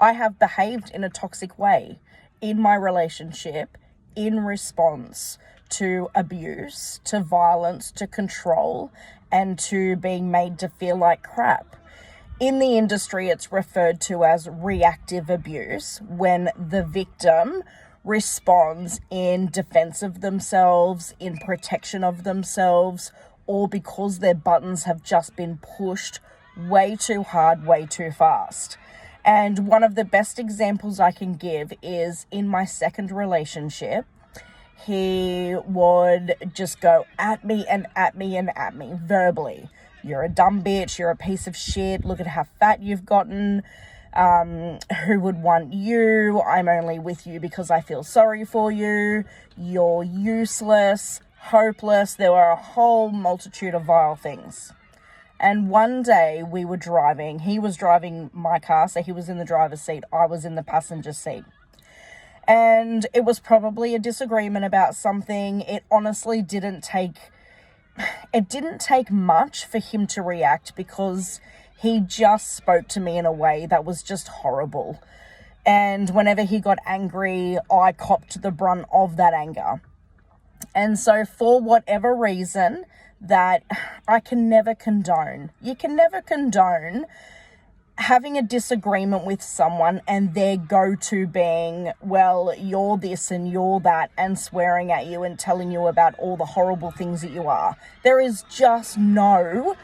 I have behaved in a toxic way in my relationship in response to abuse, to violence, to control, and to being made to feel like crap. In the industry, it's referred to as reactive abuse, when the victim responds in defense of themselves, in protection of themselves, or because their buttons have just been pushed way too hard, way too fast. And one of the best examples I can give is in my second relationship. He would just go at me and at me and at me verbally. You're a dumb bitch. You're a piece of shit. Look at how fat you've gotten. Who would want you? I'm only with you because I feel sorry for you. You're useless, hopeless. There were a whole multitude of vile things. And one day we were driving. He was driving my car, so he was in the driver's seat. I was in the passenger seat. And it was probably a disagreement about something. It honestly didn't take much for him to react, because he just spoke to me in a way that was just horrible. And whenever he got angry, I copped the brunt of that anger. And so for whatever reason that I can never condone, you can never condone having a disagreement with someone and their go-to being, well, you're this and you're that, and swearing at you and telling you about all the horrible things that you are. There is just no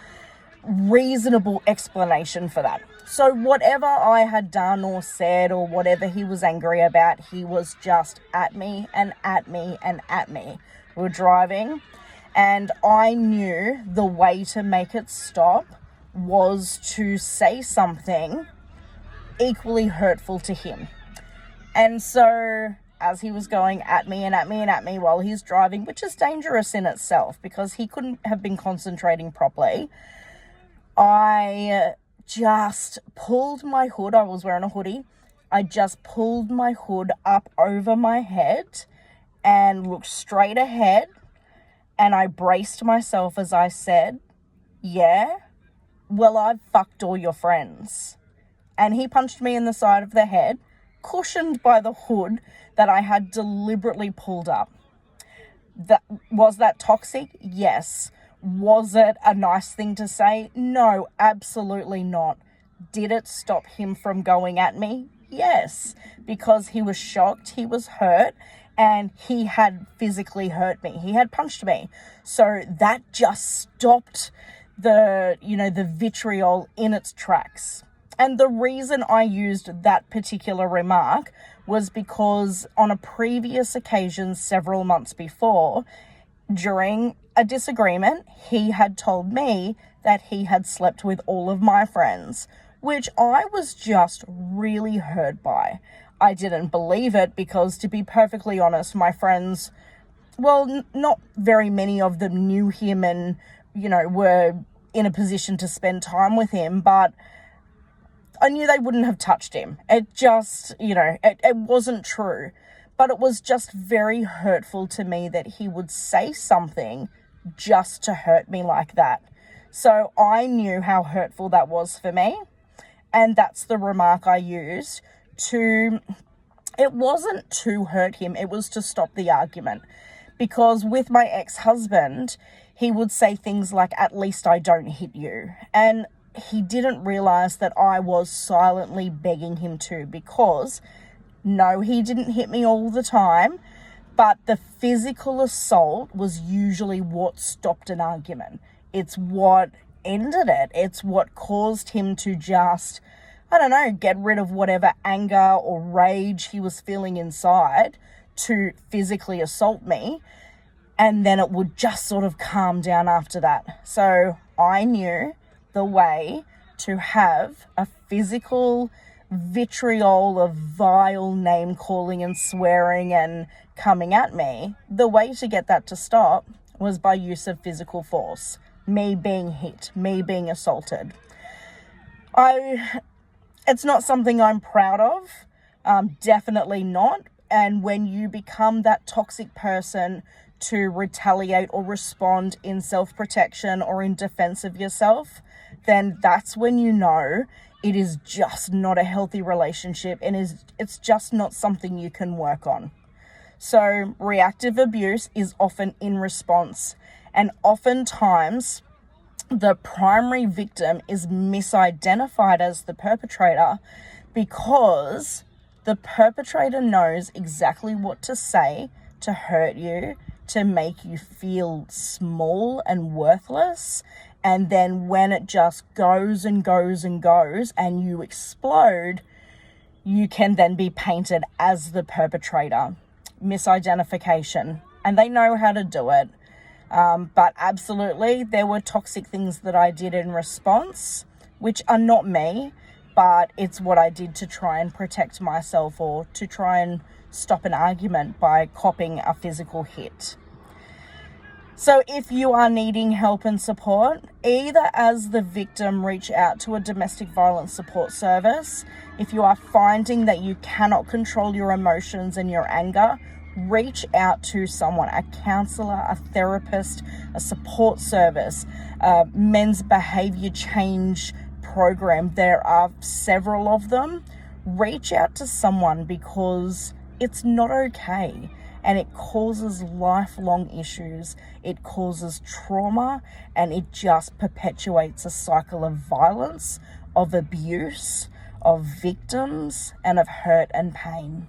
reasonable explanation for that. So whatever I had done or said, or whatever he was angry about, he was just at me and at me and at me. We were driving, and I knew the way to make it stop was to say something equally hurtful to him. And so as he was going at me and at me and at me while he's driving, which is dangerous in itself because he couldn't have been concentrating properly, I just pulled my hood. I was wearing a hoodie. I just pulled my hood up over my head and looked straight ahead, and I braced myself as I said, yeah, well, I've fucked all your friends. And he punched me in the side of the head, cushioned by the hood that I had deliberately pulled up. Was that toxic? Yes. Was it a nice thing to say? No, absolutely not. Did it stop him from going at me? Yes, because he was shocked, he was hurt, and he had physically hurt me. He had punched me. So that just stopped the vitriol in its tracks. And the reason I used that particular remark was because on a previous occasion several months before, during a disagreement, he had told me that he had slept with all of my friends, which I was just really hurt by. I didn't believe it because, to be perfectly honest, my friends, well, not very many of them knew him and, were in a position to spend time with him, but I knew they wouldn't have touched him. It just, it wasn't true. But it was just very hurtful to me that he would say something just to hurt me like that. So I knew how hurtful that was for me. And that's the remark I used it wasn't to hurt him, it was to stop the argument. Because with my ex-husband, he would say things like, at least I don't hit you. And he didn't realize that I was silently begging him to, because no, he didn't hit me all the time, but the physical assault was usually what stopped an argument. It's what ended it. It's what caused him to just, get rid of whatever anger or rage he was feeling inside to physically assault me. And then it would just sort of calm down after that. So I knew the way to have a physical vitriol of vile name calling and swearing and coming at me. The way to get that to stop was by use of physical force. Me being hit, me being assaulted. It's not something I'm proud of, definitely not. And when you become that toxic person to retaliate or respond in self-protection or in defense of yourself, then that's when you know it is just not a healthy relationship, and it's just not something you can work on. So reactive abuse is often in response, and oftentimes the primary victim is misidentified as the perpetrator because the perpetrator knows exactly what to say to hurt you, to make you feel small and worthless. And then when it just goes and goes and goes and you explode, you can then be painted as the perpetrator. Misidentification. And they know how to do it. But absolutely, there were toxic things that I did in response, which are not me, but it's what I did to try and protect myself, or to try and stop an argument by copping a physical hit. So if you are needing help and support, either as the victim, reach out to a domestic violence support service. If you are finding that you cannot control your emotions and your anger, reach out to someone, a counselor, a therapist, a support service, men's behavior change program. There are several of them. Reach out to someone, because it's not okay. And it causes lifelong issues, it causes trauma, and it just perpetuates a cycle of violence, of abuse, of victims, and of hurt and pain.